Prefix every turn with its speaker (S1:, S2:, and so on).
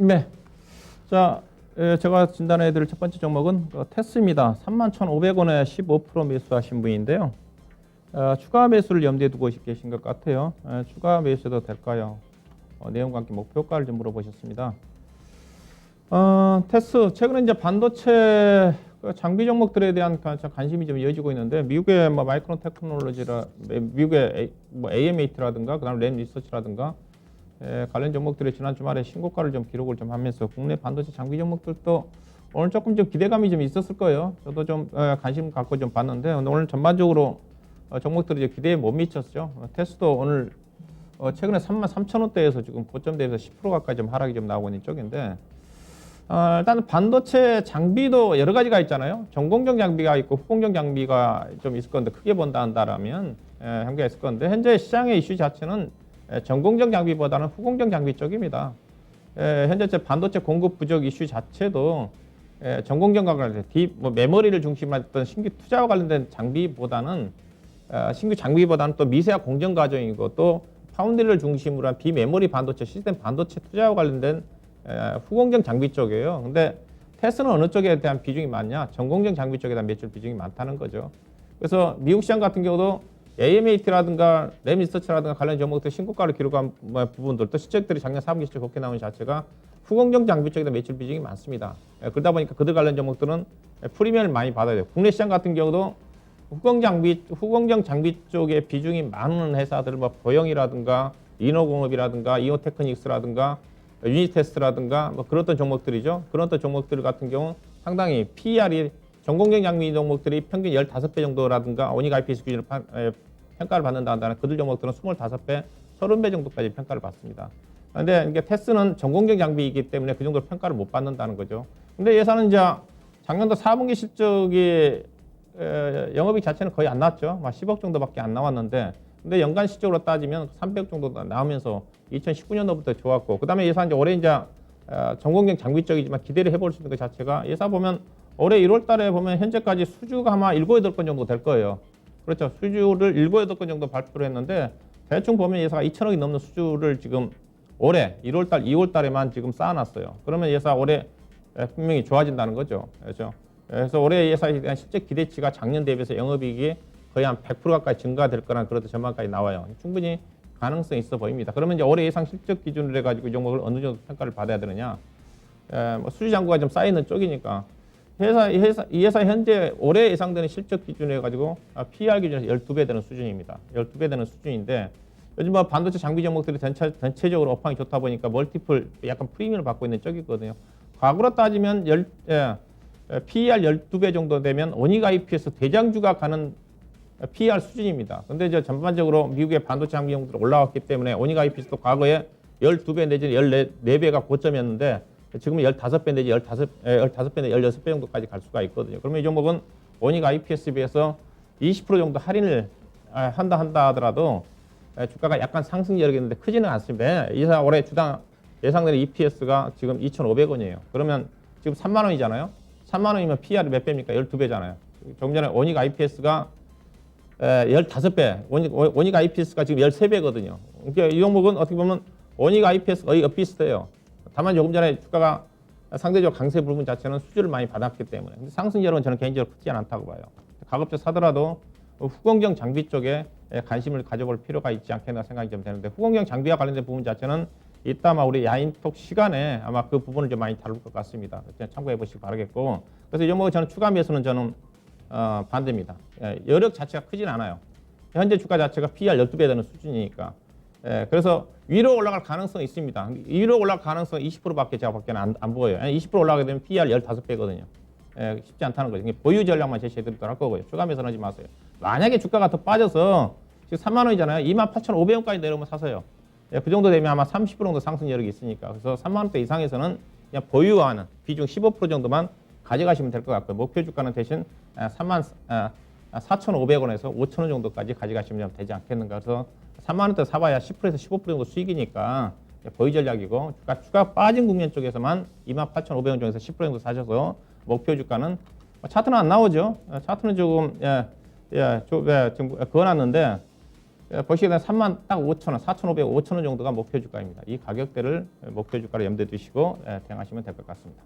S1: 네. 자, 제가 진단해 드릴 첫 번째 종목은 테스입니다. 31,500원에 15% 매수하신 분인데요. 추가 매수를 염두에 두고 계신 것 같아요. 추가 매수해도 될까요? 내용과 함께 목표가를 좀 물어보셨습니다. 테스, 최근에 이제 반도체 장비 종목들에 대한 관심이 좀 이어지고 있는데, 미국의 뭐 마이크론 테크놀로지라, 미국의 AMAT라든가, 그 다음 램 리서치라든가, 관련 종목들이 지난 주말에 신고가를 좀 기록을 좀 하면서 국내 반도체 장비 종목들도 오늘 조금 좀 기대감이 좀 있었을 거예요. 저도 좀 관심 갖고 좀 봤는데 오늘 전반적으로 종목들이 이제 기대에 못 미쳤죠. 테스도 오늘 최근에 33,000원대에서 지금 고점대에서 10% 가까이 좀 하락이 좀 나오고 있는 쪽인데, 일단 반도체 장비도 여러 가지가 있잖아요. 전공정 장비가 있고 후공정 장비가 좀 있을 건데, 크게 본다면 한계가 있을 건데, 현재 시장의 이슈 자체는 전공정 장비보다는 후공정 장비 쪽입니다. 현재 반도체 공급 부족 이슈 자체도 전공정과 관련된 메모리를 중심으로 했던 신규 투자와 관련된 장비보다는 신규 장비보다는 또 미세화 공정 과정이고, 또 파운드리를 중심으로 한 비메모리 반도체 시스템 반도체 투자와 관련된 후공정 장비 쪽이에요. 근데 테스는 어느 쪽에 대한 비중이 많냐? 전공정 장비 쪽에 대한 매출 비중이 많다는 거죠. 그래서 미국 시장 같은 경우도 AMAT라든가 램 리서치라든가 관련 종목들 신고가를 기록한 부분들, 또 실적들이 작년 4분기 실적 좋게 나온 자체가 후공정 장비 쪽에 대한 매출 비중이 많습니다. 그러다 보니까 그들 관련 종목들은 프리미엄을 많이 받아야 돼요. 국내 시장 같은 경우도 후공정 장비 쪽에 비중이 많은 회사들, 뭐 보영이라든가 인호공업이라든가 이오테크닉스라든가 유니테스트라든가 뭐 그런 종목들이죠. 그런 종목들 같은 경우 상당히 PER이 전공정 장비 종목들이 평균 15배 정도라든가 오닉 IPS 기준으로 평가를 받는다 한다는 그들 종목들은 25배, 30배 정도까지 평가를 받습니다. 그런데 이게 테스는 전공정 장비이기 때문에 그 정도 평가를 못 받는다는 거죠. 근데 예산은 이제 작년도 4분기 실적이 영업이익 자체는 거의 안 나왔죠. 10억 정도밖에 안 나왔는데, 근데 연간 실적으로 따지면 300억 정도 나오면서 2019년도부터 좋았고, 그 다음에 예산 이제 올해 이제 전공정 장비 쪽이지만 기대를 해볼 수 있는 것 자체가, 예산 보면 올해 1월 달에 보면 현재까지 수주가 아마 7, 8건 정도 될 거예요. 그렇죠. 수주를 7, 8건 정도 발표를 했는데, 대충 보면 예사가 2천억이 넘는 수주를 지금 올해 1월 달, 2월 달에만 지금 쌓아놨어요. 그러면 예사 올해 분명히 좋아진다는 거죠. 그렇죠. 그래서 올해 예사에 대한 실제 기대치가 작년 대비해서 영업이익이 거의 한 100% 가까이 증가될 거라는 그런 전망까지 나와요. 충분히 가능성이 있어 보입니다. 그러면 이제 올해 예상 실적 기준으로 해가지고 이 종목을 어느 정도 평가를 받아야 되느냐? 뭐 수주 잔고가 좀 쌓이는 쪽이니까 이 회사 현재 올해 예상되는 실적 기준으로 해가지고 PER 기준에서 12배 되는 수준입니다. 12배 되는 수준인데, 요즘 뭐 반도체 장비 종목들이 전체적으로 업황이 좋다 보니까 멀티플 약간 프리미엄을 받고 있는 쪽이거든요. 과거로 따지면 PER 12배 정도 되면 오닉 IPS 대장주가 가는 PER 수준입니다. 근데 이제 전반적으로 미국의 반도체 장비 종목들이 올라왔기 때문에 오닉 IPS도 과거에 12배 내지는 14배가 고점이었는데, 지금은 15배 내지 15배 내지 16배 정도까지 갈 수가 있거든요. 그러면 이 종목은 오닉 IPS에 비해서 20% 정도 할인을 한다 하더라도 주가가 약간 상승 여력이 있는데 크지는 않습니다. 이사 올해 주당 예상되는 EPS가 지금 2,500원이에요. 그러면 지금 3만 원이잖아요. 3만 원이면 PER이 몇 배입니까? 12배잖아요. 조금 전에 오닉 IPS가 15배, 오닉 IPS가 지금 13배거든요. 그러니까 이 종목은 어떻게 보면 오닉 IPS 거의 비슷해요. 다만 조금 전에 주가가 상대적으로 강세 부분 자체는 수주를 많이 받았기 때문에, 근데 상승 여력은 저는 개인적으로 크지 않다고 봐요. 가급적 사더라도 후공정 장비 쪽에 관심을 가져볼 필요가 있지 않겠나 생각이 좀 되는데, 후공정 장비와 관련된 부분 자체는 이따 아마 우리 야인톡 시간에 아마 그 부분을 좀 많이 다룰 것 같습니다. 참고해 보시기 바라겠고, 그래서 이 종목은 저는 추가 매수는 저는 반대입니다. 여력 자체가 크진 않아요. 현재 주가 자체가 PER 12배 되는 수준이니까. 그래서 위로 올라갈 가능성이 있습니다. 위로 올라갈 가능성은 20%밖에 제가 밖에는 안 보여요. 20% 올라가게 되면 PER 15배거든요. 쉽지 않다는 거죠. 보유 전략만 제시해드리도록 할 거고요. 추가 매수는 하지 마세요. 만약에 주가가 더 빠져서 지금 3만 원이잖아요. 28,500원까지 내려오면 사세요. 그 정도 되면 아마 30% 정도 상승 여력이 있으니까. 그래서 3만 원대 이상에서는 그냥 보유하는 비중 15% 정도만 가져가시면 될 것 같고요. 목표 주가는 대신 4,500원에서 5,000원 정도까지 가져가시면 되지 않겠는가. 그래서 3만 원대 사봐야 10%에서 15% 정도 수익이니까 보유 전략이고, 주가 빠진 국면 쪽에서만 28,500원 정도에서 10% 정도 사셔서 목표 주가는, 차트는 안 나오죠. 차트는 조금 좀 그어놨는데, 보시게 되면 3만 딱 5천 원, 4,500, 5천 원 정도가 목표 주가입니다. 이 가격대를 목표 주가로 염두에 두시고 대응하시면 될 것 같습니다.